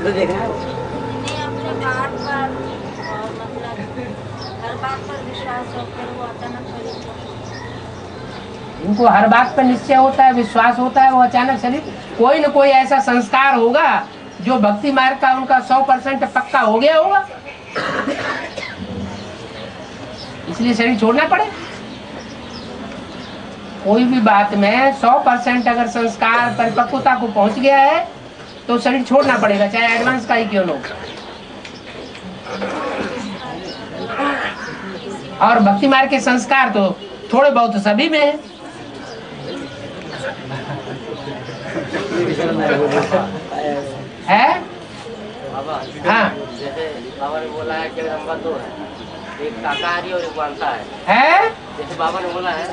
नहीं, अपने बात पर मतलब हर बात पर विश्वास रखकर वो अचानक शरीर इनको हर बात पर निश्चय होता है, विश्वास होता है, वो अचानक शरीर, कोई न कोई ऐसा संस्कार होगा जो भक्ति मार्ग का उनका 100% पक्का हो गया होगा, इसलिए शरीर छोड़ना पड़े। कोई भी बात में 100% अगर संस्कार परिपक्वता को पहुंच गया है तो शरीर छोड़ना पड़ेगा, चाहे एडवांस का ही क्यों न हो। और भक्ति मार्ग के संस्कार तो थोड़े बहुत सभी में है। है? हाँ, जैसे बाबा ने बोला है जगदम्बा दो है, एक शाकाहारी और एक मांसाहारी है? जैसे बाबा ने बोला है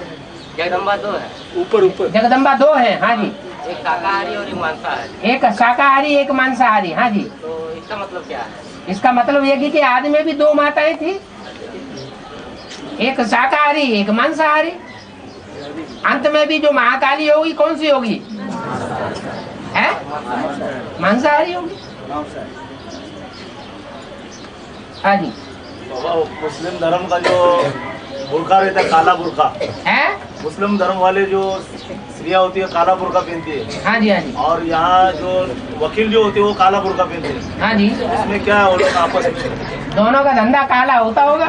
जगदम्बा दो है, ऊपर ऊपर जगदम्बा दो है। हाँ जी, एक शाकाहारी और एक मांसाहारी, एक शाकाहारी एक मांसाहारी। हाँ जी, तो इसका मतलब क्या है? इसका मतलब ये कि आदि में भी दो माताएं थी, एक शाकाहारी एक मांसाहारी। अंत में भी जो महाकाली होगी कौन सी होगी? है? मांसाहारी होगी। हाँ जी, बाबा मुस्लिम धर्म का जो बुर्का रहता है, काला बुर्का, है? मुस्लिम धर्म वाले जो स्त्रियाँ होती है काला बुर्का पहनती है, हाँ जी, हाँ जी, और यहाँ जो वकील जो होते हैं वो काला बुर्का पहनते हैं। हाँ जी। इसमें क्या है, वो लोग आपस में दोनों का धंधा काला होता होगा।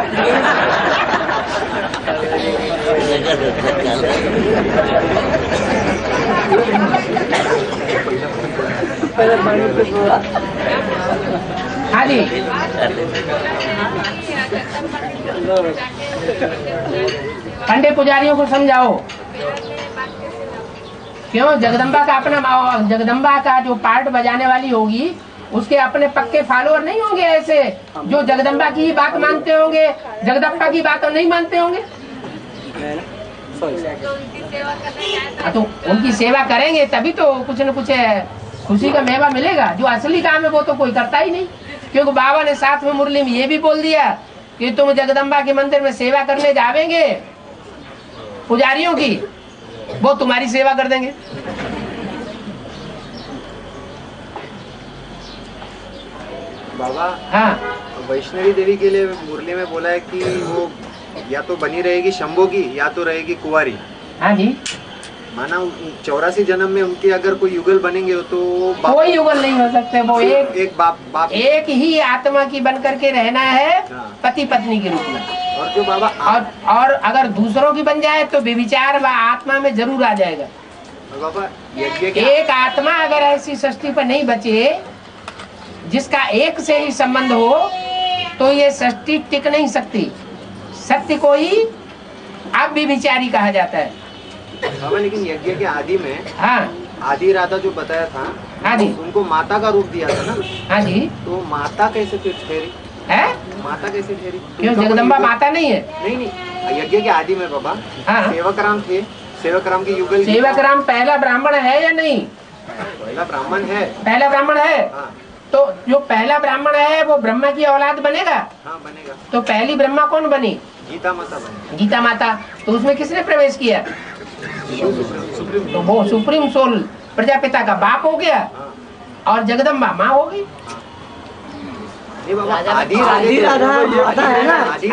हाँ जी, पंडित पुजारियों को समझाओ। क्यों? जगदम्बा का अपना, जगदम्बा का जो पार्ट बजाने वाली होगी उसके अपने पक्के फॉलोअर नहीं होंगे ऐसे जो जगदम्बा की ही बात मानते होंगे, जगदम्बा की बात नहीं मानते होंगे। तो उनकी सेवा करेंगे तभी तो कुछ न कुछ खुशी का मेवा मिलेगा। जो असली काम है वो तो कोई करता ही नहीं, क्योंकि बाबा ने साथ में मुरली में ये भी बोल दिया कि तुम जगदम्बा के मंदिर में सेवा करने जावेंगे पुजारियों की, वो तुम्हारी सेवा कर देंगे। बाबा, हाँ, वैष्णवी देवी के लिए मुरली में बोला है कि वो या तो बनी रहेगी शंभो की या तो रहेगी कुंवारी। हाँ जी, माना 84 जन्म में उनके अगर कोई युगल बनेंगे तो कोई युगल नहीं हो सकते। वो एक बाप एक ही आत्मा की बन करके रहना है, हाँ। पति पत्नी के रूप में। और जो बाबा और अगर दूसरों की बन जाए तो व्यभिचार व आत्मा में जरूर आ जाएगा। बाबा यज्ञ के एक आत्मा अगर ऐसी सृष्टि पर नहीं बचे जिसका एक से ही संबंध हो तो ये सृष्टि टिक नहीं सकती। सत्य को ही अब व्यभिचारी कहा जाता है। बाबा, लेकिन यज्ञ के आदि में हाँ, आदि राधा जो बताया था, हाँ जी, उनको माता का रूप दिया था ना, हाँ जी, तो माता कैसे फिर ठहरी? है? माता कैसे ठहरी? क्यों? उनका कोई जगदम्बा युगल- माता नहीं है? नहीं, यज्ञ के आदि में बाबा हाँ। सेवक राम थे, सेवक राम के युगल सेवक राम पहला ब्राह्मण है या नहीं? पहला ब्राह्मण है। पहला ब्राह्मण है। हाँ, तो जो पहला ब्राह्मण है वो ब्रह्मा की औलाद बनेगा। हाँ बनेगा। तो पहली ब्रह्मा कौन बनी? गीता माता बनेगी। गीता माता। तो उसमें किसने प्रवेश किया? सुप्रीम। तो वो सुप्रीम सोल प्रजापिता का बाप हो गया हाँ। और जगदम्बा माँ हो गई। ये बाबा आदि राधा माता है ना? आदि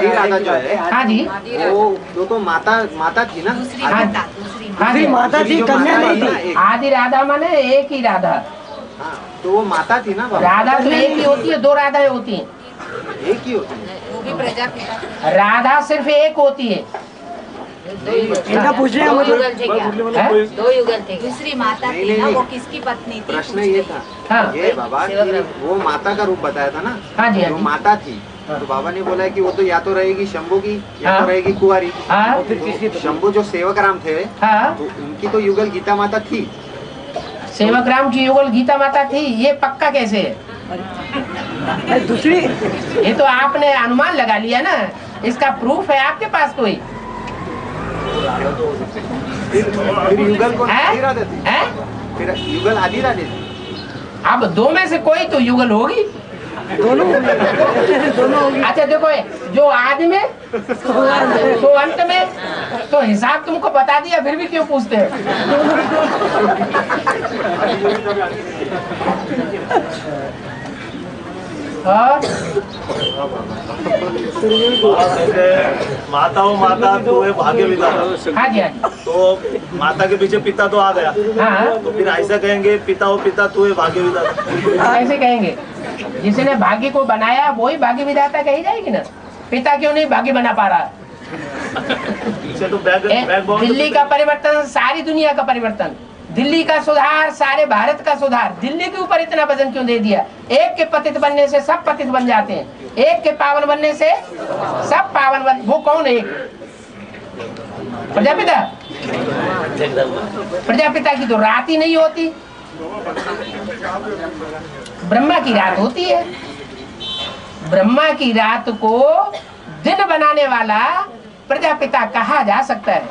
राधा जो है, हाँ जी, वो तो माता थी ना। हाँ जी, माता थी, कन्या नहीं थी। आदि राधा माने एक ही राधा। हाँ, तो वो माता थी ना बाबा। राधा तो एक ही होती है, दो राधाएं होती हैं। एक ही होती है। वो भी प्रजापिता राधा सिर्फ एक होती है। इनका पूछ रहे हैं दो मुझे। युगल थे क्या? है? दो युगल थे। दूसरी माता नहीं, थी ना, नहीं, वो किसकी पत्नी थी? प्रश्न ये था, हाँ। ये बाबा कि वो माता का रूप बताया था ना। हाँ जी, हाँ जो जी। माता थी, तो बाबा ने बोला है कि वो तो या तो रहेगी शंभू की या हाँ। तो रहेगी कुंवारी। हाँ, तो शंभू जो सेवक राम थे, हाँ, तो उनकी तो युगल गीता माता थी। सेवक राम की युगल गीता माता थी, ये पक्का कैसे है? अरे दूसरी ये तो आपने अनुमान लगा लिया ना, इसका प्रूफ है आपके पास कोई? फिर युगल को है? आदि राधा थी। है? फिर युगल आदि राधा थी। अब दो में से कोई तो युगल होगी। दोनों होगी। अच्छा देखो, जो आदि में तो अंत में तो हिसाब तुमको बता दिया, फिर भी क्यों पूछते हो? और माता हो माता तू है भाग्य विधाता। हाँ जी, हाँ जी, तो माता के पीछे पिता तो आ गया, हाँ, तो फिर ऐसा कहेंगे पिता हो पिता तू है भाग्य विधाता। ऐसे कहेंगे। जिसने भाग्य को बनाया वही भाग्य विधाता कही जाएगी ना। पिता क्यों नहीं भाग्य बना पा रहा? पीछे तो बैकबोन दिल्ली का परिवर्तन, सारी दुनिया का परिवर्तन, दिल्ली का सुधार, सारे भारत का सुधार। दिल्ली के ऊपर इतना वजन क्यों दे दिया? एक के पतित बनने से सब पतित बन जाते हैं, एक के पावन बनने से सब पावन बन। वो कौन है? प्रजापिता। प्रजापिता की तो रात ही नहीं होती, ब्रह्मा की रात होती है। ब्रह्मा की रात को दिन बनाने वाला प्रजापिता कहा जा सकता है।